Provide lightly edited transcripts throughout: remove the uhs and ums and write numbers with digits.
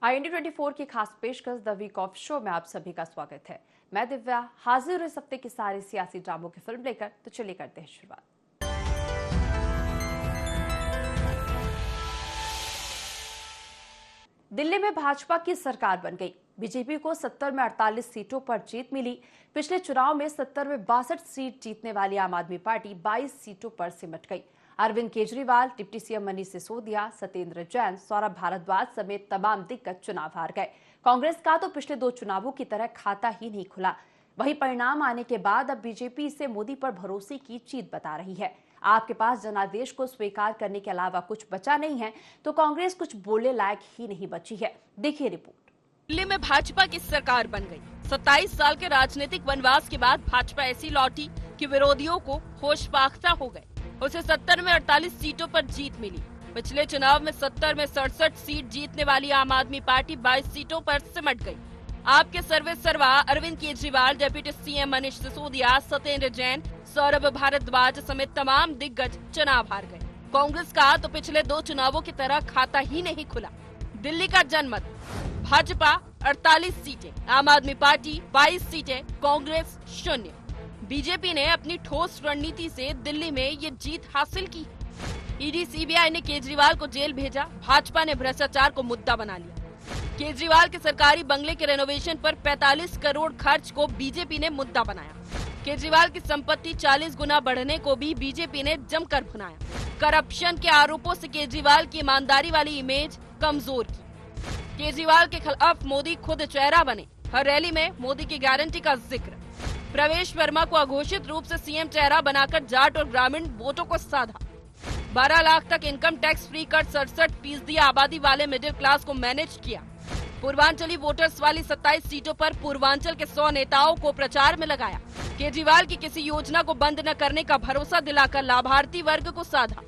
IND24 की खास पेशकश द वीक ऑफ शो में आप सभी का स्वागत है। मैं दिव्या हाजिर हूं इस हफ्ते की सारी सियासी ड्रामों की फिल्म लेकर। तो चलिए करते हैं शुरुआत। दिल्ली में भाजपा की सरकार बन गई। बीजेपी को 70 में 48 सीटों पर जीत मिली। पिछले चुनाव में 70 में 62 सीट जीतने वाली आम आदमी पार्टी 22 सीटों पर सिमट गई। अरविंद केजरीवाल, डिप्टी सीएम मनीष सिसोदिया, सत्येंद्र जैन, सौरभ भारद्वाज समेत तमाम दिग्गज चुनाव हार गए। कांग्रेस का तो पिछले दो चुनावों की तरह खाता ही नहीं खुला। वही परिणाम आने के बाद अब बीजेपी इसे मोदी पर भरोसे की जीत बता रही है। आपके पास जनादेश को स्वीकार करने के अलावा कुछ बचा नहीं है तो कांग्रेस कुछ बोलने लायक ही नहीं बची है। देखिए रिपोर्ट। दिल्ली में भाजपा की सरकार बन गई। 27 साल के राजनीतिक वनवास के बाद भाजपा ऐसी लौटी कि विरोधियों को होश फाख्ता हो गए। उसे 70 में 48 सीटों पर जीत मिली। पिछले चुनाव में 70 में 67 सीट जीतने वाली आम आदमी पार्टी 22 सीटों पर सिमट गई। आपके सर्वे सर्वा अरविंद केजरीवाल, डिप्टी सीएम मनीष सिसोदिया, सत्येंद्र जैन, सौरभ भारद्वाज समेत तमाम दिग्गज चुनाव हार गए। कांग्रेस का तो पिछले दो चुनावों की तरह खाता ही नहीं खुला। दिल्ली का जनमत भाजपा 48 सीटें, आम आदमी पार्टी 22 सीटें, कांग्रेस 0। बीजेपी ने अपनी ठोस रणनीति से दिल्ली में ये जीत हासिल की। ईडी सीबीआई ने केजरीवाल को जेल भेजा। भाजपा ने भ्रष्टाचार को मुद्दा बना लिया। केजरीवाल के सरकारी बंगले के रेनोवेशन पर 45 करोड़ खर्च को बीजेपी ने मुद्दा बनाया। केजरीवाल की संपत्ति 40 गुना बढ़ने को भी बीजेपी ने जमकर भुनाया। करप्शन के आरोपों से केजरीवाल की ईमानदारी वाली इमेज कमजोर की। केजरीवाल के खिलाफ मोदी खुद चेहरा बने। हर रैली में मोदी की गारंटी का जिक्र। प्रवेश वर्मा को अघोषित रूप से सीएम चेहरा बनाकर जाट और ग्रामीण वोटों को साधा। 12 लाख तक इनकम टैक्स फ्री कर 67% आबादी वाले मिडिल क्लास को मैनेज किया। पूर्वांचली वोटर्स वाली 27 सीटों पर पूर्वांचल के 100 नेताओं को प्रचार में लगाया। केजरीवाल की किसी योजना को बंद न करने का भरोसा दिलाकर लाभार्थी वर्ग को साधा।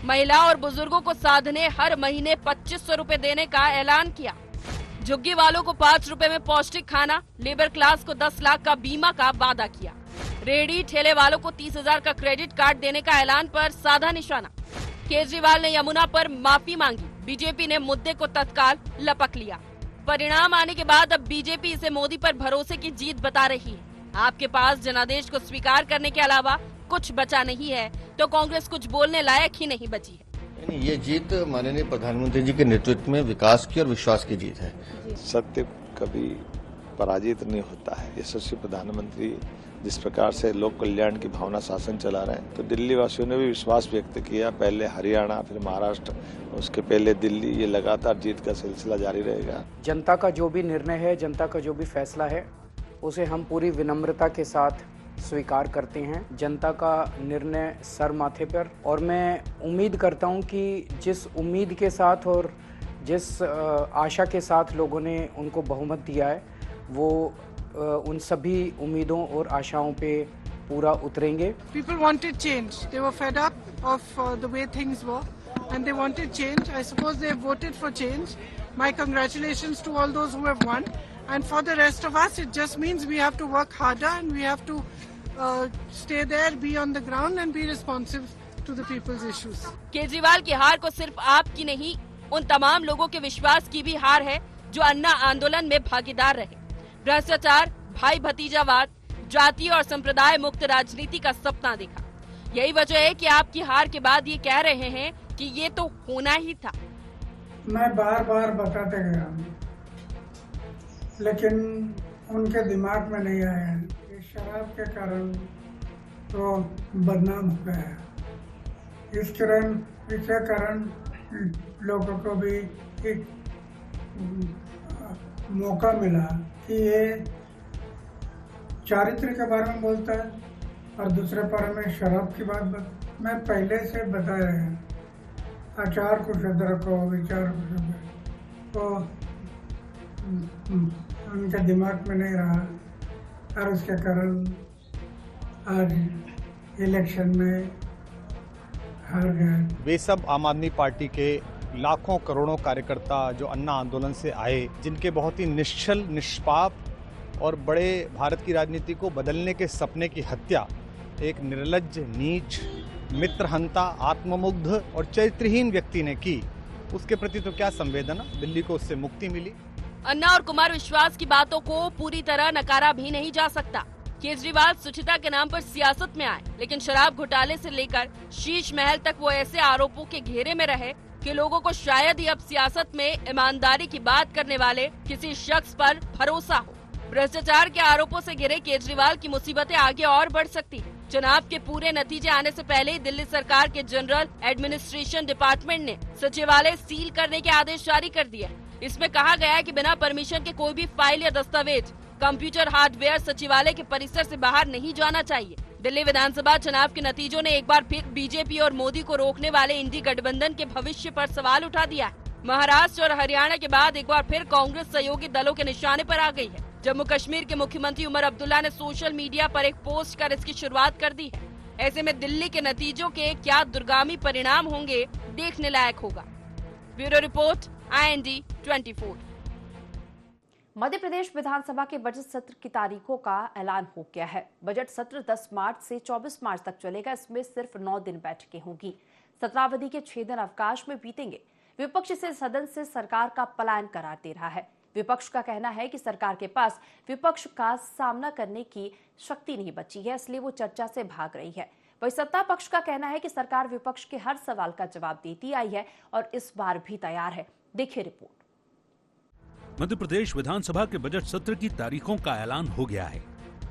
महिला और बुजुर्गों को साधने हर महीने 2500 रूपए देने का ऐलान किया। झुग्गी वालों को 5 रुपए में पौष्टिक खाना, लेबर क्लास को 10 लाख का बीमा का वादा किया। रेहड़ी ठेले वालों को 30,000 का क्रेडिट कार्ड देने का ऐलान पर साधा निशाना। केजरीवाल ने यमुना पर माफी मांगी। बीजेपी ने मुद्दे को तत्काल लपक लिया। परिणाम आने के बाद अब बीजेपी इसे मोदी पर भरोसे की जीत बता रही है। आपके पास जनादेश को स्वीकार करने के अलावा कुछ बचा नहीं है तो कांग्रेस कुछ बोलने लायक ही नहीं बची है। ये जीत माननीय प्रधानमंत्री जी के नेतृत्व में विकास की और विश्वास की जीत है। सत्य कभी पराजित नहीं होता है। यशस्वी प्रधानमंत्री जिस प्रकार से लोक कल्याण की भावना शासन चला रहे हैं तो दिल्ली वासियों ने भी विश्वास व्यक्त किया। पहले हरियाणा, फिर महाराष्ट्र, उसके पहले दिल्ली। ये लगातार जीत का सिलसिला जारी रहेगा। जनता का जो भी निर्णय है, जनता का जो भी फैसला है, उसे हम पूरी विनम्रता के साथ स्वीकार करते हैं। जनता का निर्णय सर माथे पर। और मैं उम्मीद करता हूं कि जिस उम्मीद के साथ और जिस आशा के साथ लोगों ने उनको बहुमत दिया है वो उन सभी उम्मीदों और आशाओं पे पूरा उतरेंगे। People wanted change. They were fed up of the way things were and they wanted change. I suppose they voted for change. My congratulations to all those who have won. And for the rest of us, it just means we have to work harder and we have to stay there, be on the ground and be responsive to the people's issues. Kejriwal की हार को सिर्फ आपकी नहीं, उन तमाम लोगों के विश्वास की भी हार है जो अन्ना आंदोलन में भागीदार रहे। भ्रष्टाचार, भाई भतीजावाद, जाति और संप्रदाय मुक्त राजनीति का सपना देखा। यही वजह है कि आपकी हार के बाद ये कह रहे हैं कि ये तो होना ही था। मैं बार बार बताते गया लेकिन उनके दिमाग में नहीं आया कि शराब के कारण तो बदनाम हो गया। इसके कारण लोगों को भी एक मौका मिला कि ये चारित्र के बारे में बोलता है और दूसरे बारे में शराब की बात मैं पहले से बता रहे हैं। आचार कुछ अदरक को, विचार कुछ तो उनके दिमाग में नहीं रहा और उसके कारण आज इलेक्शन में हार गए। वे सब आम आदमी पार्टी के लाखों करोड़ों कार्यकर्ता जो अन्ना आंदोलन से आए, जिनके बहुत ही निश्चल, निष्पाप और बड़े भारत की राजनीति को बदलने के सपने की हत्या एक निर्लज्ज, नीच, मित्रहंता, आत्ममुग्ध और चरित्रहीन व्यक्ति ने की, उसके प्रति तो क्या संवेदना, दिल्ली को उससे मुक्ति मिली। अन्ना और कुमार विश्वास की बातों को पूरी तरह नकारा भी नहीं जा सकता। केजरीवाल स्वच्छता के नाम पर सियासत में आए, लेकिन शराब घोटाले से लेकर शीश महल तक वो ऐसे आरोपों के घेरे में रहे कि लोगों को शायद ही अब सियासत में ईमानदारी की बात करने वाले किसी शख्स पर भरोसा हो। भ्रष्टाचार के आरोपों से घिरे केजरीवाल की मुसीबतें आगे और बढ़ सकती हैं। चुनाव के पूरे नतीजे आने से पहले ही दिल्ली सरकार के जनरल एडमिनिस्ट्रेशन डिपार्टमेंट ने सचिवालय सील करने के आदेश जारी कर दिए। इसमें कहा गया है कि बिना परमिशन के कोई भी फाइल या दस्तावेज, कंप्यूटर हार्डवेयर सचिवालय के परिसर से बाहर नहीं जाना चाहिए। दिल्ली विधानसभा चुनाव के नतीजों ने एक बार फिर बीजेपी और मोदी को रोकने वाले इंडी गठबंधन के भविष्य पर सवाल उठा दिया है। महाराष्ट्र और हरियाणा के बाद एक बार फिर कांग्रेस सहयोगी दलों के निशाने पर आ गई है। जम्मू कश्मीर के मुख्यमंत्री उमर अब्दुल्ला ने सोशल मीडिया पर एक पोस्ट कर इसकी शुरुआत कर दी है। ऐसे में दिल्ली के नतीजों के क्या दूरगामी परिणाम होंगे, देखने लायक होगा। Bureau report, IND 24। Madhya Pradesh विधानसभा के बजट सत्र की तारीखों का ऐलान हो गया है। बजट सत्र 10 मार्च से 24 मार्च तक चलेगा। इसमें सिर्फ 9 दिन बैठकें होंगी। सत्रावधि के 6 दिन अवकाश में बीतेंगे। विपक्ष इसे सदन से सरकार का पलायन करार दे रहा है। विपक्ष का कहना है कि सरकार के पास विपक्ष का सामना करने की शक्ति नहीं बची है, इसलिए वो चर्चा से भाग रही है। वही सत्ता पक्ष का कहना है कि सरकार विपक्ष के हर सवाल का जवाब देती आई है और इस बार भी तैयार है। देखिए रिपोर्ट। मध्य प्रदेश विधानसभा के बजट सत्र की तारीखों का ऐलान हो गया है।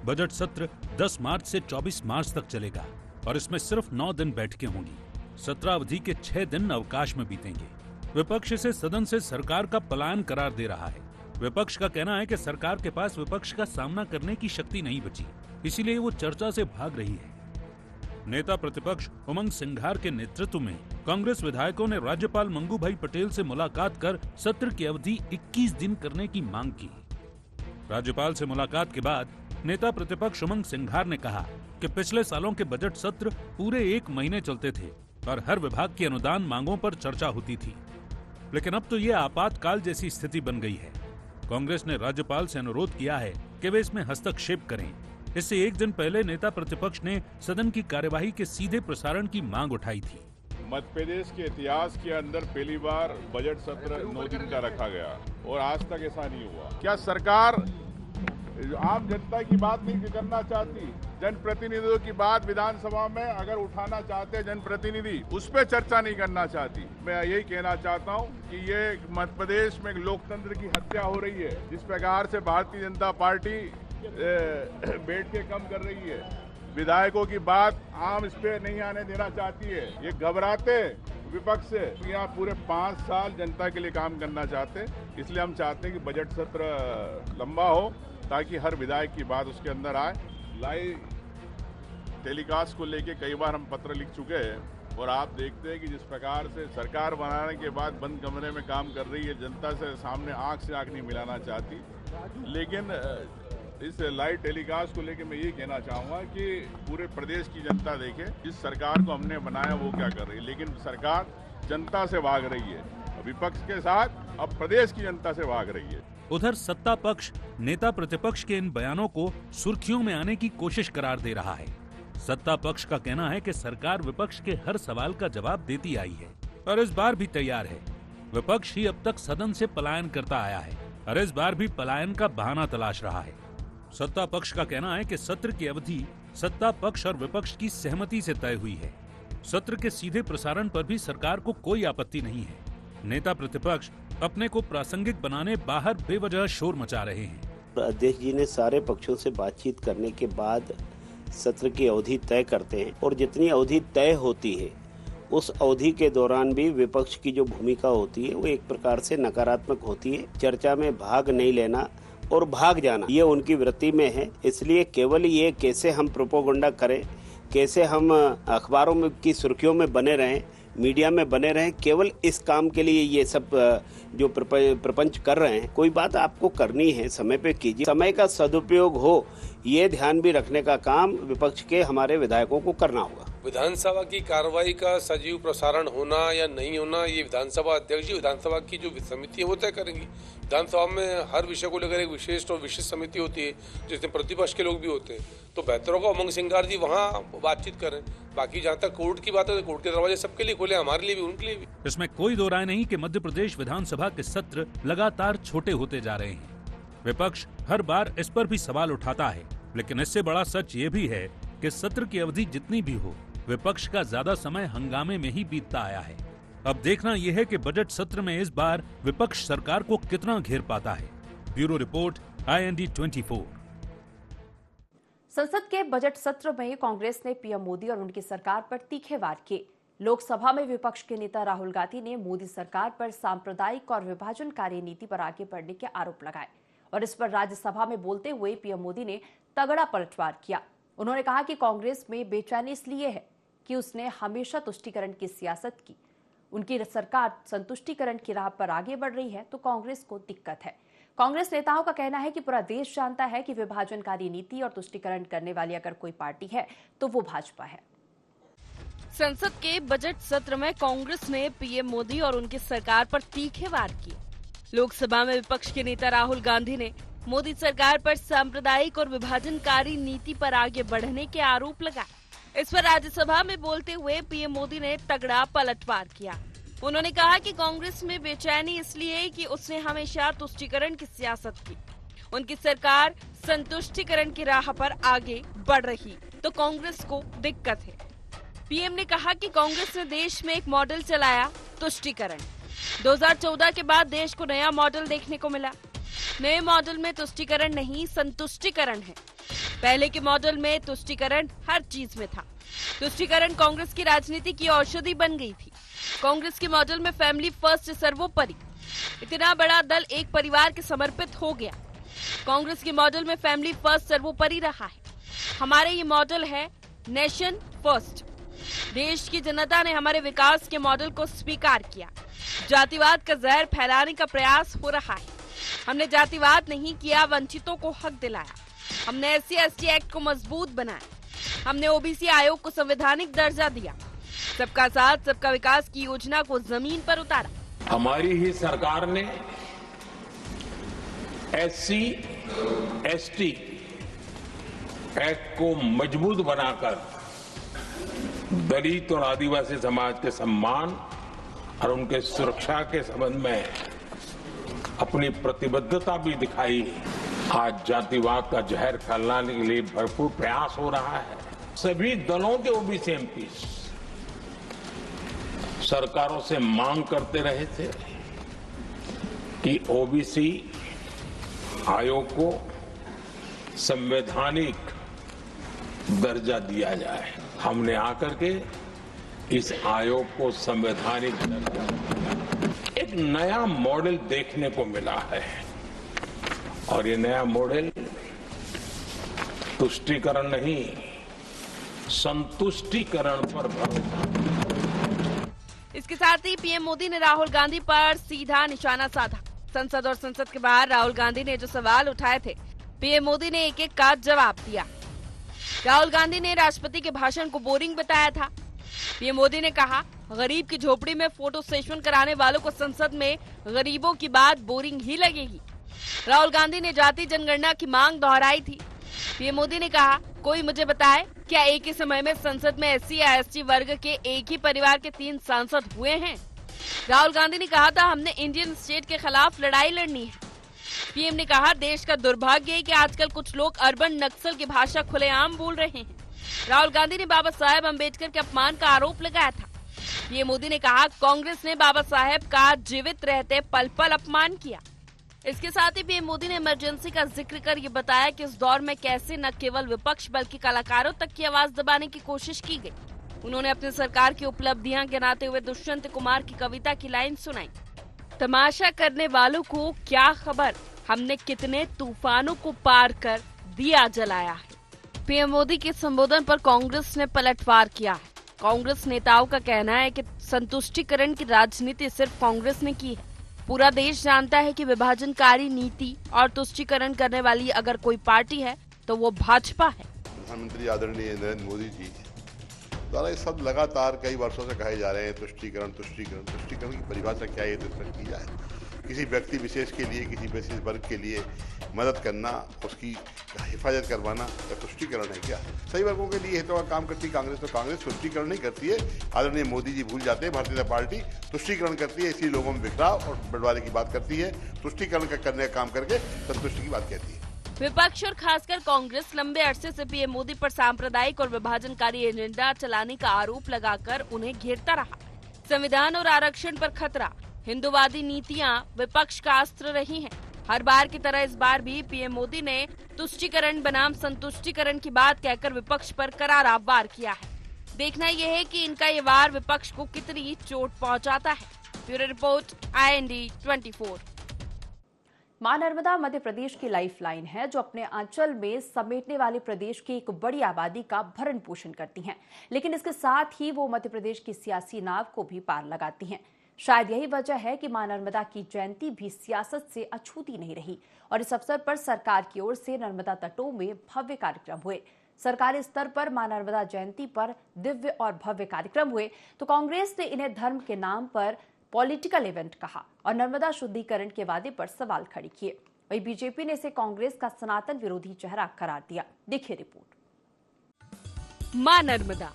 बजट सत्र 10 मार्च से 24 मार्च तक चलेगा और इसमें सिर्फ 9 दिन बैठकें होंगी। सत्रावधि के 6 दिन अवकाश में बीतेंगे। विपक्ष इसे सदन से सरकार का पलायन करार दे रहा है। विपक्ष का कहना है कि सरकार के पास विपक्ष का सामना करने की शक्ति नहीं बची, इसीलिए वो चर्चा से भाग रही है। नेता प्रतिपक्ष उमंग सिंघार के नेतृत्व में कांग्रेस विधायकों ने राज्यपाल मंगू भाई पटेल से मुलाकात कर सत्र की अवधि 21 दिन करने की मांग की। राज्यपाल से मुलाकात के बाद नेता प्रतिपक्ष उमंग सिंघार ने कहा कि पिछले सालों के बजट सत्र पूरे 1 महीने चलते थे और हर विभाग की अनुदान मांगों पर चर्चा होती थी, लेकिन अब तो ये आपातकाल जैसी स्थिति बन गई है। कांग्रेस ने राज्यपाल से अनुरोध किया है कि वे इसमें हस्तक्षेप करें। इससे 1 दिन पहले नेता प्रतिपक्ष ने सदन की कार्यवाही के सीधे प्रसारण की मांग उठाई थी। मध्य प्रदेश के इतिहास के अंदर पहली बार बजट सत्र 9 दिन का रखा गया और आज तक ऐसा नहीं हुआ। क्या सरकार आम जनता की बात नहीं करना चाहती? जनप्रतिनिधियों की बात विधानसभा में अगर उठाना चाहते हैं जनप्रतिनिधि, उस पर चर्चा नहीं करना चाहती। मैं यही कहना चाहता हूं कि ये मध्य प्रदेश में लोकतंत्र की हत्या हो रही है। जिस प्रकार से भारतीय जनता पार्टी बैठ के कम कर रही है, विधायकों की बात आम इस पे नहीं आने देना चाहती है। ये घबराते विपक्ष से। यहाँ पूरे 5 साल जनता के लिए काम करना चाहते, इसलिए हम चाहते हैं कि बजट सत्र लंबा हो ताकि हर विधायक की बात उसके अंदर आए। लाइव टेलीकास्ट को लेके कई बार हम पत्र लिख चुके हैं और आप देखते हैं कि जिस प्रकार से सरकार बनाने के बाद बंद कमरे में काम कर रही है, जनता से सामने आंख से आंख नहीं मिलाना चाहती। लेकिन इस लाइव टेलीकास्ट को लेके मैं ये कहना चाहूँगा कि पूरे प्रदेश की जनता देखे जिस सरकार को हमने बनाया वो क्या कर रही है। लेकिन सरकार जनता से भाग रही है, विपक्ष के साथ अब प्रदेश की जनता से भाग रही है। उधर सत्ता पक्ष नेता प्रतिपक्ष के इन बयानों को सुर्खियों में आने की कोशिश करार दे रहा है। सत्ता पक्ष का कहना है कि सरकार विपक्ष के हर सवाल का जवाब देती आई है और इस बार भी तैयार है। विपक्ष ही अब तक सदन से पलायन करता आया है और इस बार भी पलायन का बहाना तलाश रहा है। सत्ता पक्ष का कहना है कि सत्र की अवधि सत्ता पक्ष और विपक्ष की सहमति से तय हुई है। सत्र के सीधे प्रसारण पर भी सरकार को कोई आपत्ति नहीं है। नेता प्रतिपक्ष अपने को प्रासंगिक बनाने बाहर बेवजह शोर मचा रहे हैं। अध्यक्ष जी ने सारे पक्षों से बातचीत करने के बाद सत्र की अवधि तय करते हैं और जितनी अवधि तय होती है उस अवधि के दौरान भी विपक्ष की जो भूमिका होती है वो एक प्रकार से नकारात्मक होती है। चर्चा में भाग नहीं लेना और भाग जाना ये उनकी वृत्ति में है। इसलिए केवल ये कैसे हम प्रोपोगंडा करें, कैसे हम अखबारों में की सुर्खियों में बने रहें, मीडिया में बने रहें, केवल इस काम के लिए ये सब जो प्रपंच कर रहे हैं। कोई बात आपको करनी है समय पे कीजिए, समय का सदुपयोग हो ये ध्यान भी रखने का काम विपक्ष के हमारे विधायकों को करना होगा। विधानसभा की कार्रवाई का सजीव प्रसारण होना या नहीं होना ये विधानसभा अध्यक्ष जी विधानसभा की जो समिति है वो तय करेंगी। विधानसभा में हर विषय को लेकर एक विशेष और विशिष्ट समिति होती है जिसमें प्रतिपक्ष के लोग भी होते हैं, तो बेहतर होगा उमंग सिंगार जी वहाँ बातचीत करें। बाकी जहाँ तक कोर्ट की बात है तो कोर्ट के दरवाजे सबके लिए खोले, हमारे लिए भी उनके लिए भी। इसमें कोई दो राय नहीं कि मध्य प्रदेश विधानसभा के सत्र लगातार छोटे होते जा रहे हैं। विपक्ष हर बार इस पर भी सवाल उठाता है, लेकिन इससे बड़ा सच ये भी है कि सत्र की अवधि जितनी भी हो, विपक्ष का ज्यादा समय हंगामे में ही बीतता आया है। अब देखना यह है कि बजट सत्र में इस बार विपक्ष सरकार को कितना घेर पाता है। Bureau report, IND 24। संसद के बजट सत्र में कांग्रेस ने पीएम मोदी और उनकी सरकार पर तीखे वार किए। लोकसभा में विपक्ष के नेता राहुल गांधी ने मोदी सरकार पर सांप्रदायिक और विभाजनकारी नीति पर आगे बढ़ने के आरोप लगाए और इस पर राज्यसभा में बोलते हुए पीएम मोदी ने तगड़ा पलटवार किया। उन्होंने कहा कि कांग्रेस में बेचैनी इसलिए है कि उसने हमेशा तुष्टीकरण की सियासत की। उनकी सरकार संतुष्टीकरण की राह पर आगे बढ़ रही है तो कांग्रेस को दिक्कत है। कांग्रेस नेताओं का कहना है कि पूरा देश जानता है कि विभाजनकारी नीति और तुष्टीकरण करने वाली अगर कोई पार्टी है तो वो भाजपा है। संसद के बजट सत्र में कांग्रेस ने पीएम मोदी और उनकी सरकार पर तीखे वार किए। लोकसभा में विपक्ष के नेता राहुल गांधी ने मोदी सरकार पर सांप्रदायिक और विभाजनकारी नीति पर आगे बढ़ने के आरोप लगाए। इस पर राज्यसभा में बोलते हुए पीएम मोदी ने तगड़ा पलटवार किया। उन्होंने कहा कि कांग्रेस में बेचैनी इसलिए कि उसने हमेशा तुष्टीकरण की सियासत की। उनकी सरकार संतुष्टीकरण की राह पर आगे बढ़ रही तो कांग्रेस को दिक्कत है। पीएम ने कहा कि कांग्रेस ने देश में एक मॉडल चलाया, तुष्टीकरण। 2014 के बाद देश को नया मॉडल देखने को मिला। नए मॉडल में तुष्टीकरण नहीं, संतुष्टीकरण है। पहले के मॉडल में तुष्टीकरण हर चीज में था। तुष्टीकरण कांग्रेस की राजनीति की औषधि बन गई थी। कांग्रेस के मॉडल में फैमिली फर्स्ट सर्वोपरि। इतना बड़ा दल एक परिवार के समर्पित हो गया। कांग्रेस के मॉडल में फैमिली फर्स्ट सर्वोपरि रहा है। हमारे ये मॉडल है नेशन फर्स्ट। देश की जनता ने हमारे विकास के मॉडल को स्वीकार किया। जातिवाद का जहर फैलाने का प्रयास हो रहा है। हमने जातिवाद नहीं किया, वंचितों को हक दिलाया। हमने SC/ST एक्ट को मजबूत बनाया। हमने OBC आयोग को संवैधानिक दर्जा दिया। सबका साथ सबका विकास की योजना को जमीन पर उतारा। हमारी ही सरकार ने SC/ST एक्ट को मजबूत बनाकर दलित और आदिवासी समाज के सम्मान और उनके सुरक्षा के संबंध में अपनी प्रतिबद्धता भी दिखाई। आज जातिवाद का जहर फैलाने के लिए भरपूर प्रयास हो रहा है। सभी दलों के OBC MP सरकारों से मांग करते रहे थे कि OBC आयोग को संवैधानिक दर्जा दिया जाए। हमने आकर के इस आयोग को संवैधानिक दर्जा, एक नया मॉडल देखने को मिला है और ये नया मॉडल तुष्टीकरण नहीं, संतुष्टीकरण पर भरोसा। इसके साथ ही पीएम मोदी ने राहुल गांधी पर सीधा निशाना साधा। संसद और संसद के बाहर राहुल गांधी ने जो सवाल उठाए थे, पीएम मोदी ने एक एक का जवाब दिया। राहुल गांधी ने राष्ट्रपति के भाषण को बोरिंग बताया था। पीएम मोदी ने कहा, गरीब की झोपड़ी में फोटो सेशन कराने वालों को संसद में गरीबों की बात बोरिंग ही लगेगी। राहुल गांधी ने जाति जनगणना की मांग दोहराई थी। पीएम मोदी ने कहा, कोई मुझे बताए क्या एक ही समय में संसद में SC या ST वर्ग के एक ही परिवार के 3 सांसद हुए हैं। राहुल गांधी ने कहा था, हमने इंडियन स्टेट के खिलाफ लड़ाई लड़नी है। पीएम ने कहा, देश का दुर्भाग्य है कि आजकल कुछ लोग अर्बन नक्सल की भाषा खुलेआम बोल रहे हैं। राहुल गांधी ने बाबा साहेब अम्बेडकर के अपमान का आरोप लगाया था। पीएम मोदी ने कहा, कांग्रेस ने बाबा साहेब का जीवित रहते पल पल अपमान किया। इसके साथ ही पीएम मोदी ने इमरजेंसी का जिक्र कर ये बताया कि इस दौर में कैसे न केवल विपक्ष बल्कि कलाकारों तक की आवाज दबाने की कोशिश की गई। उन्होंने अपनी सरकार की उपलब्धियां गिनाते हुए दुष्यंत कुमार की कविता की लाइन सुनाई, तमाशा करने वालों को क्या खबर, हमने कितने तूफानों को पार कर दिया जलाया है। पीएम मोदी के संबोधन पर कांग्रेस ने पलटवार किया है। कांग्रेस नेताओं का कहना है कि संतुष्टीकरण की राजनीति सिर्फ कांग्रेस ने की है। पूरा देश जानता है कि विभाजनकारी नीति और तुष्टीकरण करने वाली अगर कोई पार्टी है तो वो भाजपा है। प्रधानमंत्री आदरणीय नरेंद्र मोदी जी द्वारा ये सब लगातार कई वर्षों से कहे जा रहे हैं तुष्टीकरण तुष्टीकरण तुष्टीकरण की परिभाषा क्या है, ये तो स्पष्ट की जाए। किसी व्यक्ति विशेष के लिए, किसी विशेष वर्ग के लिए मदद करना, उसकी हिफाजत करवाना या तुष्टीकरण है क्या? सही वर्गों के लिए हितों का काम करती कांग्रेस, तो कांग्रेस तुष्टीकरण नहीं करती है। आदरणीय मोदी जी भूल जाते हैं, भारतीय जनता पार्टी तुष्टीकरण करती है, इसी लोगों में बिखराव और बंटवारे की बात करती है। तुष्टीकरण करने का काम करके संतुष्टि की बात कहती है। विपक्ष और खासकर कांग्रेस लंबे अरसे से पीएम मोदी पर सांप्रदायिक और विभाजनकारी एजेंडा चलाने का आरोप लगाकर उन्हें घेरता रहा। संविधान और आरक्षण पर खतरा, हिंदूवादी नीतियां विपक्ष का अस्त्र रही हैं। हर बार की तरह इस बार भी पीएम मोदी ने तुष्टीकरण बनाम संतुष्टीकरण की बात कहकर विपक्ष पर करारा वार किया है। देखना यह है कि इनका ये वार विपक्ष को कितनी चोट पहुंचाता है। Bureau report, IND 24। मां नर्मदा मध्य प्रदेश की लाइफलाइन है, जो अपने आंचल में समेटने वाले प्रदेश की एक बड़ी आबादी का भरण पोषण करती हैं। लेकिन इसके साथ ही वो मध्य प्रदेश की सियासी नाव को भी पार लगाती हैं। शायद यही वजह है कि मां नर्मदा की जयंती भी सियासत से अछूती नहीं रही और इस अवसर पर सरकार की ओर से नर्मदा तटों में भव्य कार्यक्रम हुए। सरकारी स्तर पर मां नर्मदा जयंती पर दिव्य और भव्य कार्यक्रम हुए तो कांग्रेस ने इन्हें धर्म के नाम पर पॉलिटिकल इवेंट कहा और नर्मदा शुद्धिकरण के वादे पर सवाल खड़े किए। वहीं बीजेपी ने इसे कांग्रेस का सनातन विरोधी चेहरा करार दिया। देखिए रिपोर्ट। मां नर्मदा,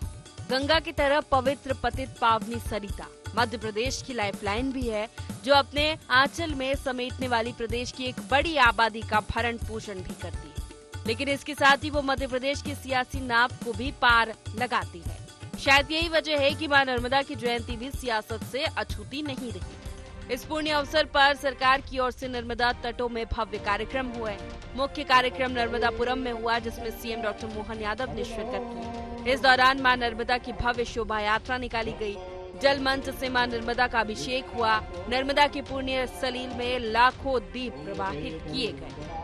गंगा की तरह पवित्र पतित पावनी सरिता मध्य प्रदेश की लाइफलाइन भी है, जो अपने आंचल में समेटने वाली प्रदेश की एक बड़ी आबादी का भरण पोषण भी करती है। लेकिन इसके साथ ही वो मध्य प्रदेश की सियासी नाव को भी पार लगाती है। शायद यही वजह है कि मां नर्मदा की जयंती भी सियासत से अछूती नहीं रही। इस पुण्य अवसर पर सरकार की ओर से नर्मदा तटों में भव्य कार्यक्रम हुए। मुख्य कार्यक्रम नर्मदापुरम में हुआ, जिसमें सीएम डॉक्टर मोहन यादव ने शिरकत की। इस दौरान मां नर्मदा की भव्य शोभा यात्रा निकाली गई। जल मंच से मां नर्मदा का अभिषेक हुआ। नर्मदा की पुण्य सलील में लाखों दीप प्रवाहित किए गए।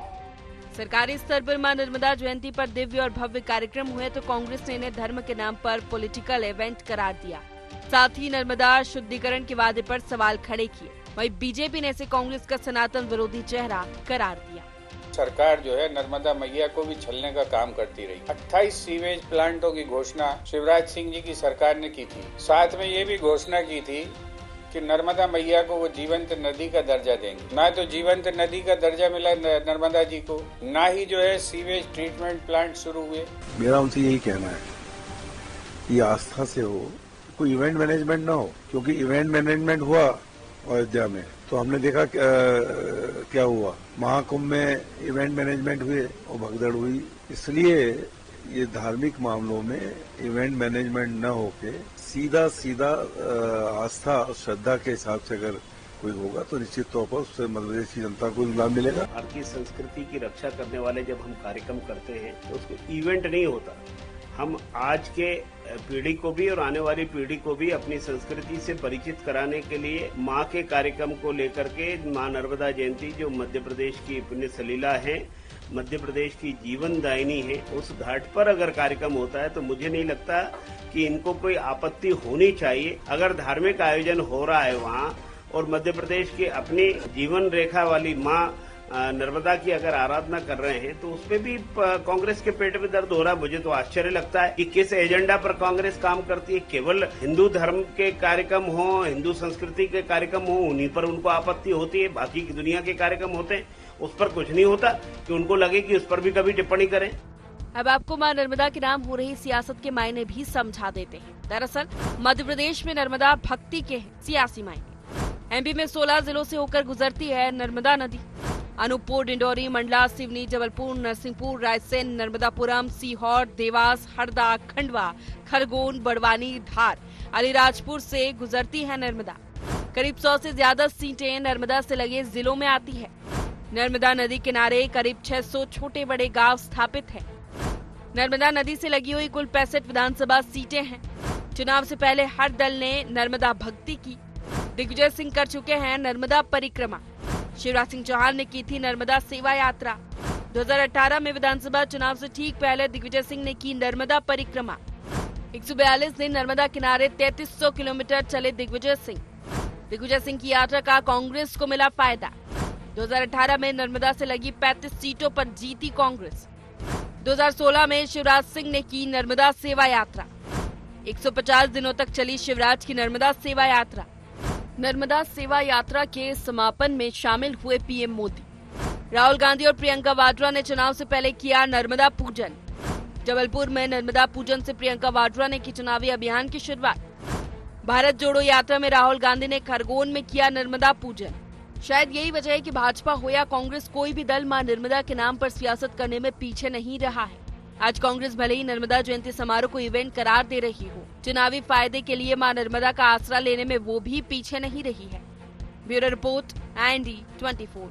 सरकारी स्तर पर मां नर्मदा जयंती पर दिव्य और भव्य कार्यक्रम हुए तो कांग्रेस ने इन्हें धर्म के नाम पर पॉलिटिकल इवेंट करार दिया। साथ ही नर्मदा शुद्धिकरण के वादे पर सवाल खड़े किए। वहीं बीजेपी ने इसे कांग्रेस का सनातन विरोधी चेहरा करार दिया। सरकार जो है नर्मदा मैया को भी छलने का काम करती रही। 28 सीवेज प्लांटों की घोषणा शिवराज सिंह जी की सरकार ने की थी। साथ में ये भी घोषणा की थी कि नर्मदा मैया को वो जीवंत नदी का दर्जा देंगे। ना तो जीवंत नदी का दर्जा मिला नर्मदा जी को, ना ही जो है सीवेज ट्रीटमेंट प्लांट शुरू हुए। मेरा उनसे यही कहना है कि आस्था से हो, कोई इवेंट मैनेजमेंट ना हो, क्योंकि इवेंट मैनेजमेंट हुआ अयोध्या में तो हमने देखा क्या हुआ। महाकुंभ में इवेंट मैनेजमेंट हुए और भगदड़ हुई। इसलिए ये धार्मिक मामलों में इवेंट मैनेजमेंट न होके सीधा आस्था और श्रद्धा के हिसाब से अगर कोई होगा तो निश्चित तौर पर उससे मध्य प्रदेश की जनता को लाभ मिलेगा। भारतीय संस्कृति की रक्षा करने वाले जब हम कार्यक्रम करते हैं तो उसको इवेंट नहीं होता। हम आज के पीढ़ी को भी और आने वाली पीढ़ी को भी अपनी संस्कृति से परिचित कराने के लिए माँ के कार्यक्रम को लेकर के माँ नर्मदा जयंती जो मध्य प्रदेश की पुण्य सलीला है, मध्य प्रदेश की जीवन दायिनी है, उस घाट पर अगर कार्यक्रम होता है तो मुझे नहीं लगता कि इनको कोई आपत्ति होनी चाहिए। अगर धार्मिक आयोजन हो रहा है वहाँ और मध्य प्रदेश की अपनी जीवन रेखा वाली माँ नर्मदा की अगर आराधना कर रहे हैं तो उसमें भी कांग्रेस के पेट में दर्द हो रहा है। मुझे तो आश्चर्य लगता है कि किस एजेंडा पर कांग्रेस काम करती है। केवल हिंदू धर्म के कार्यक्रम हो, हिंदू संस्कृति के कार्यक्रम हो, उन्हीं पर उनको आपत्ति होती है। बाकी की दुनिया के कार्यक्रम होते हैं उस पर कुछ नहीं होता कि उनको लगे कि उस पर भी कभी टिप्पणी करें। अब आपको मां नर्मदा के नाम हो रही सियासत के मायने भी समझा देते हैं। दरअसल मध्य प्रदेश में नर्मदा भक्ति के सियासी मायने। एमपी में 16 जिलों से होकर गुजरती है नर्मदा नदी। अनूपपुर, डिंडोरी, मंडला, सिवनी, जबलपुर, नरसिंहपुर, रायसेन, नर्मदापुरम, सीहोर, देवास, हरदा, खंडवा, खरगोन, बड़वानी, धार, अलीराजपुर से गुजरती है नर्मदा। करीब 100 से ज्यादा सीटें नर्मदा से लगे जिलों में आती है। नर्मदा नदी किनारे करीब 600 छोटे बड़े गांव स्थापित हैं। नर्मदा नदी से लगी हुई कुल 65 विधानसभा सीटें हैं। चुनाव से पहले हर दल ने नर्मदा भक्ति की। दिग्विजय सिंह कर चुके हैं नर्मदा परिक्रमा। शिवराज सिंह चौहान ने की थी नर्मदा सेवा यात्रा। 2018 में विधानसभा चुनाव से ठीक पहले दिग्विजय सिंह ने की नर्मदा परिक्रमा। 142 दिन नर्मदा किनारे 3300 किलोमीटर चले दिग्विजय सिंह। दिग्विजय सिंह की यात्रा का कांग्रेस को मिला फायदा। 2018 में नर्मदा से लगी 35 सीटों पर जीती कांग्रेस। 2016 में शिवराज सिंह ने की नर्मदा सेवा यात्रा। 150 दिनों तक चली शिवराज की नर्मदा सेवा यात्रा। नर्मदा सेवा यात्रा के समापन में शामिल हुए पीएम मोदी। राहुल गांधी और प्रियंका वाड्रा ने चुनाव से पहले किया नर्मदा पूजन। जबलपुर में नर्मदा पूजन से प्रियंका वाड्रा ने की चुनावी अभियान की शुरुआत। भारत जोड़ो यात्रा में राहुल गांधी ने खरगोन में किया नर्मदा पूजन। शायद यही वजह है कि भाजपा हो या कांग्रेस, कोई भी दल मां नर्मदा के नाम पर सियासत करने में पीछे नहीं रहा है। आज कांग्रेस भले ही नर्मदा जयंती समारोह को इवेंट करार दे रही हो, चुनावी फायदे के लिए मां नर्मदा का आसरा लेने में वो भी पीछे नहीं रही है। Bureau report, IND24।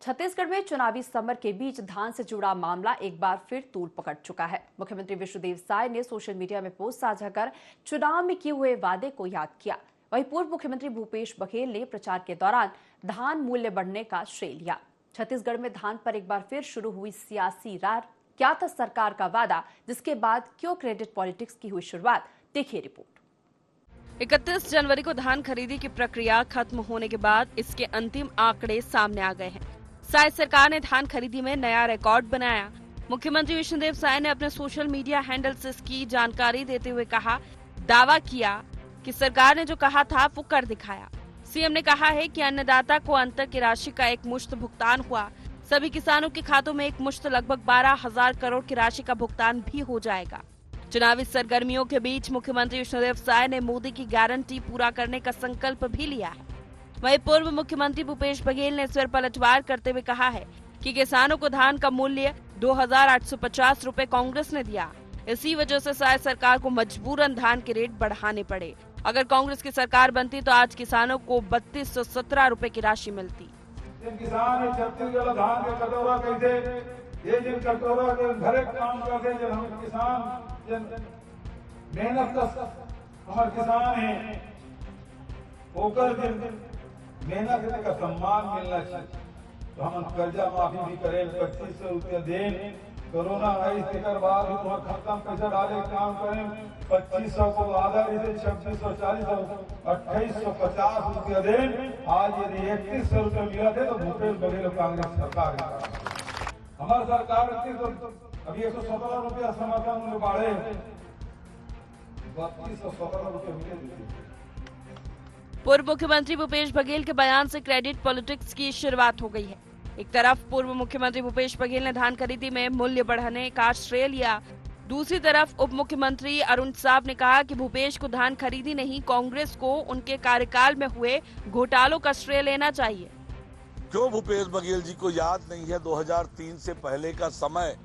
छत्तीसगढ़ में चुनावी समर के बीच धान से जुड़ा मामला एक बार फिर तूल पकड़ चुका है। मुख्यमंत्री विष्णुदेव साय ने सोशल मीडिया में पोस्ट साझा कर चुनाव में किए हुए वादे को याद किया। वहीं पूर्व मुख्यमंत्री भूपेश बघेल ने प्रचार के दौरान धान मूल्य बढ़ने का श्रेय लिया। छत्तीसगढ़ में धान पर एक बार फिर शुरू हुई सियासी रार। क्या था सरकार का वादा, जिसके बाद क्यों क्रेडिट पॉलिटिक्स की हुई शुरुआत? देखिए रिपोर्ट। 31 जनवरी को धान खरीदी की प्रक्रिया खत्म होने के बाद इसके अंतिम आंकड़े सामने आ गए हैं। साय सरकार ने धान खरीदी में नया रिकॉर्ड बनाया। मुख्यमंत्री विष्णुदेव साय ने अपने सोशल मीडिया हैंडल से इसकी जानकारी देते हुए कहा, दावा किया कि सरकार ने जो कहा था वो कर दिखाया। सीएम ने कहा है कि अन्नदाता को अंतर की राशि का एक मुश्त भुगतान हुआ। सभी किसानों के खातों में एक मुश्त लगभग 12,000 करोड़ की राशि का भुगतान भी हो जाएगा। चुनावी सरगर्मियों के बीच मुख्यमंत्री विष्णुदेव साय ने मोदी की गारंटी पूरा करने का संकल्प भी लिया है। वहीं पूर्व मुख्यमंत्री भूपेश बघेल ने इस पर पलटवार करते हुए कहा है कि किसानों को धान का मूल्य 2,850 रुपए कांग्रेस ने दिया। इसी वजह से साय सरकार को मजबूरन धान के रेट बढ़ाने पड़े। अगर कांग्रेस की सरकार बनती तो आज किसानों को 3217 रुपए की राशि मिलती। किसान छत्तीसगढ़ धान के कटोरा कैसे ये जिन कटोरा के घरे काम करते जब हम किसान मेहनत हमारे किसान है होकर मेहनत का सम्मान मिलना चाहिए। तो हम कर्जा माफी भी करें, 2500 रुपया दें। कोरोना आई के बाद भी तुम्हारा खत्म पैसा डाले काम करें। 2500 को आधा जैसे 2640 2850 रुपया दें। आज यदि 3100 रुपया मिला थे तो भूपेश बघेल कांग्रेस सरकार हमारी सरकार अभी 117 रुपया समर्थन मूल्य बढ़े 3217 रुपया मिले। पूर्व मुख्यमंत्री भूपेश बघेल के बयान से क्रेडिट पॉलिटिक्स की शुरुआत हो गई है। एक तरफ पूर्व मुख्यमंत्री भूपेश बघेल ने धान खरीदी में मूल्य बढ़ाने का श्रेय लिया, दूसरी तरफ उप मुख्यमंत्री अरुण साव ने कहा कि भूपेश को धान खरीदी नहीं, कांग्रेस को उनके कार्यकाल में हुए घोटालों का श्रेय लेना चाहिए। क्यों भूपेश बघेल जी को याद नहीं है 2003 से पहले का समय?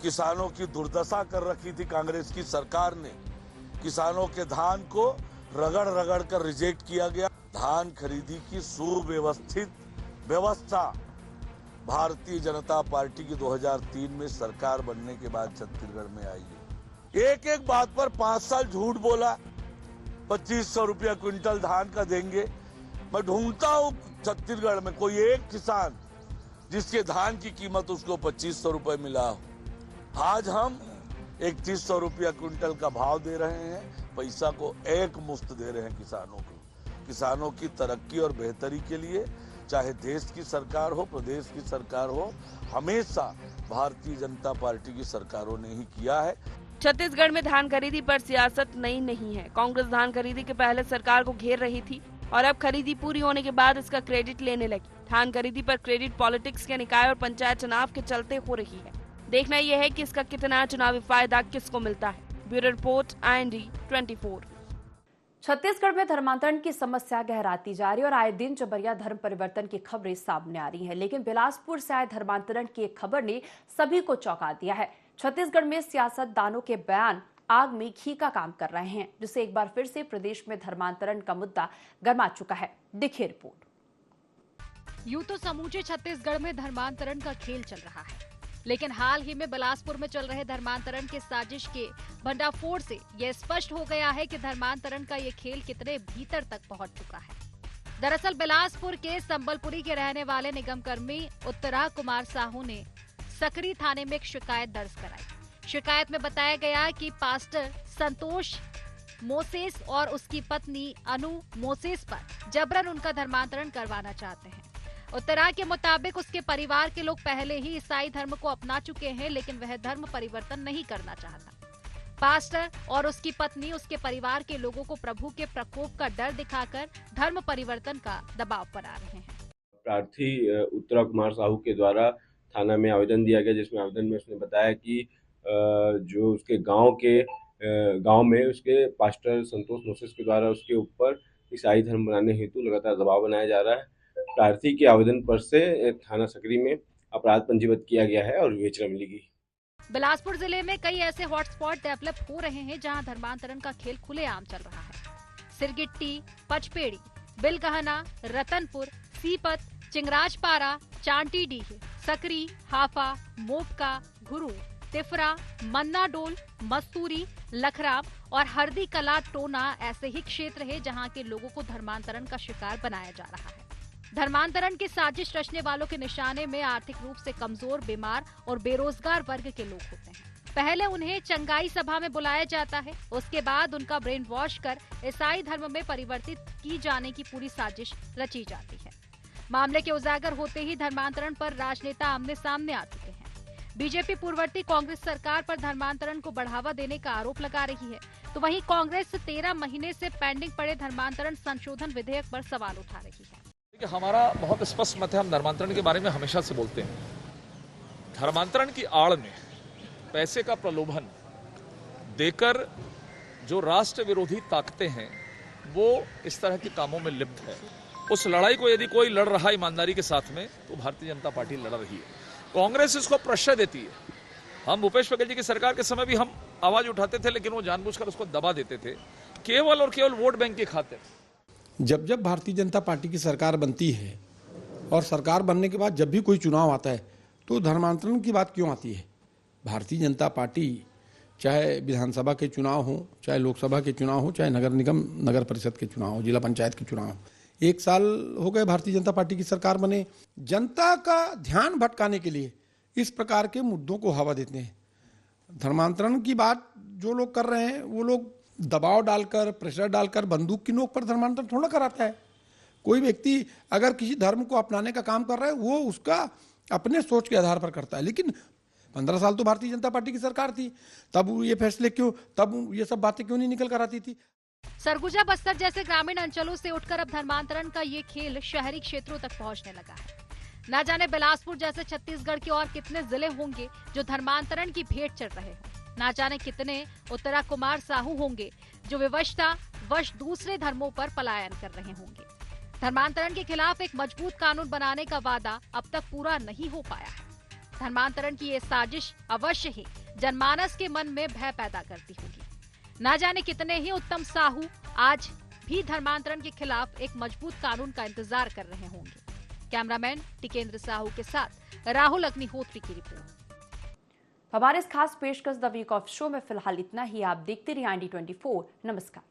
किसानों की दुर्दशा कर रखी थी कांग्रेस की सरकार ने। किसानों के धान को रगड़ रगड़ कर रिजेक्ट किया गया। धान खरीदी की सुव्यवस्थित व्यवस्था भारतीय जनता पार्टी की 2003 में सरकार बनने के बाद छत्तीसगढ़ में आई है। एक एक बात पर 5 साल झूठ बोला। 2500 रुपया क्विंटल धान का देंगे। मैं ढूंढता हूँ छत्तीसगढ़ में कोई एक किसान जिसके धान की कीमत उसको 2500 रुपए मिला हो। आज हम 3100 रुपया क्विंटल का भाव दे रहे हैं। पैसा को एक मुश्त दे रहे हैं किसानों को। किसानों की तरक्की और बेहतरी के लिए चाहे देश की सरकार हो, प्रदेश की सरकार हो, हमेशा भारतीय जनता पार्टी की सरकारों ने ही किया है। छत्तीसगढ़ में धान खरीदी पर सियासत नई नहीं है। कांग्रेस धान खरीदी के पहले सरकार को घेर रही थी और अब खरीदी पूरी होने के बाद इसका क्रेडिट लेने लगी। धान खरीदी पर क्रेडिट पॉलिटिक्स के निकाय और पंचायत चुनाव के चलते हो रही है। देखना यह है कि इसका कितना चुनावी फायदा किसको मिलता है। Bureau report, IND24। छत्तीसगढ़ में धर्मांतरण की समस्या गहराती जा रही है और आए दिन जबरिया धर्म परिवर्तन की खबरें सामने आ रही हैं। लेकिन बिलासपुर से आए धर्मांतरण की एक खबर ने सभी को चौंका दिया है। छत्तीसगढ़ में सियासतदानों के बयान आग में घी का काम कर रहे हैं, जिससे एक बार फिर से प्रदेश में धर्मांतरण का मुद्दा गर्मा चुका है। देखिए रिपोर्ट। यूं तो समूचे छत्तीसगढ़ में धर्मांतरण का खेल चल रहा है, लेकिन हाल ही में बिलासपुर में चल रहे धर्मांतरण के साजिश के भंडाफोड़ से यह स्पष्ट हो गया है कि धर्मांतरण का ये खेल कितने भीतर तक पहुंच चुका है। दरअसल बिलासपुर के संबलपुरी के रहने वाले निगम कर्मी उत्तरा कुमार साहू ने सकरी थाने में एक शिकायत दर्ज कराई। शिकायत में बताया गया कि पास्टर संतोष मोसेस और उसकी पत्नी अनु मोसेस पर जबरन उनका धर्मांतरण करवाना चाहते हैं। उत्तरा के मुताबिक उसके परिवार के लोग पहले ही ईसाई धर्म को अपना चुके हैं, लेकिन वह धर्म परिवर्तन नहीं करना चाहता। पास्टर और उसकी पत्नी उसके परिवार के लोगों को प्रभु के प्रकोप का डर दिखाकर धर्म परिवर्तन का दबाव बना रहे हैं। प्रार्थी उत्तरा कुमार साहू के द्वारा थाना में आवेदन दिया गया, जिसमें आवेदन में उसने बताया कि जो उसके गांव में उसके पास्टर संतोष मोसेस के द्वारा उसके ऊपर ईसाई धर्म बनाने हेतु लगातार दबाव बनाया जा रहा है। प्रार्थी के आवेदन पर से थाना सकरी में अपराध पंजीबद्ध किया गया है और विवेचना मिलेगी। बिलासपुर जिले में कई ऐसे हॉटस्पॉट डेवलप हो रहे हैं जहां धर्मांतरण का खेल खुलेआम चल रहा है। सिरगिट्टी, पचपेड़ी, बिलगहना, रतनपुर, सीपत, चिंगराजपारा, चांटीडीह, सकरी, हाफा, मोपका, घुरू, तिफरा, मन्नाडोल, मस्तूरी, लखराम और हरदी कला टोना ऐसे ही क्षेत्र है जहां के लोगों को धर्मांतरण का शिकार बनाया जा रहा है। धर्मांतरण की साजिश रचने वालों के निशाने में आर्थिक रूप से कमजोर, बीमार और बेरोजगार वर्ग के लोग होते हैं। पहले उन्हें चंगाई सभा में बुलाया जाता है, उसके बाद उनका ब्रेन वॉश कर ईसाई धर्म में परिवर्तित की जाने की पूरी साजिश रची जाती है। मामले के उजागर होते ही धर्मांतरण पर राजनेता आमने सामने आ चुके हैं। बीजेपी पूर्ववर्ती कांग्रेस सरकार पर धर्मांतरण को बढ़ावा देने का आरोप लगा रही है, तो वहीं कांग्रेस 13 महीने से पेंडिंग पड़े धर्मांतरण संशोधन विधेयक पर सवाल उठा रही है। हमारा बहुत स्पष्ट मत है, हम धर्मांतरण के बारे में हमेशा से बोलते हैं। धर्मांतरण की आड़ में पैसे का प्रलोभन देकर जो राष्ट्र विरोधी ताकतें हैं वो इस तरह के कामों में लिप्त है। उस लड़ाई को यदि कोई लड़ रहा है ईमानदारी के साथ में तो भारतीय जनता पार्टी लड़ रही है। कांग्रेस इसको प्रश्रय देती है। हम भूपेश बघेल जी की सरकार के समय भी हम आवाज उठाते थे, लेकिन वो जानबूझकर उसको दबा देते थे, केवल और केवल वोट बैंक की खातिर। जब जब भारतीय जनता पार्टी की सरकार बनती है और सरकार बनने के बाद जब भी कोई चुनाव आता है तो धर्मांतरण की बात क्यों आती है? भारतीय जनता पार्टी चाहे विधानसभा के चुनाव हो, चाहे लोकसभा के चुनाव हो, चाहे नगर निगम नगर परिषद के चुनाव हो, जिला पंचायत के चुनाव हो, 1 साल हो गए भारतीय जनता पार्टी की सरकार बने। जनता का ध्यान भटकाने के लिए इस प्रकार के मुद्दों को हवा देते हैं। धर्मांतरण की बात जो लोग कर रहे हैं वो लोग दबाव डालकर, प्रेशर डालकर, बंदूक की नोक पर धर्मांतरण थोड़ा कराता है। कोई व्यक्ति अगर किसी धर्म को अपनाने का काम कर रहा है वो उसका अपने सोच के आधार पर करता है। लेकिन 15 साल तो भारतीय जनता पार्टी की सरकार थी, तब ये फैसले क्यों, तब ये सब बातें क्यों नहीं निकल कर आती थी? सरगुजा, बस्तर जैसे ग्रामीण अंचलों से उठकर अब धर्मांतरण का ये खेल शहरी क्षेत्रों तक पहुंचने लगा है। न जाने बिलासपुर जैसे छत्तीसगढ़ के और कितने जिले होंगे जो धर्मांतरण की भेंट चढ़ रहे हैं। न जाने कितने उत्तरा कुमार साहू होंगे जो विवशता वश दूसरे धर्मों पर पलायन कर रहे होंगे। धर्मांतरण के खिलाफ एक मजबूत कानून बनाने का वादा अब तक पूरा नहीं हो पाया है। धर्मांतरण की ये साजिश अवश्य ही जनमानस के मन में भय पैदा करती होगी। न जाने कितने ही उत्तम साहू आज भी धर्मांतरण के खिलाफ एक मजबूत कानून का इंतजार कर रहे होंगे। कैमरामैन टिकेंद्र साहू के साथ राहुल अग्निहोत्री की रिपोर्ट। हमारे इस खास पेशकश द वीक ऑफ शो में फिलहाल इतना ही। आप देखते रहिए IND24। नमस्कार।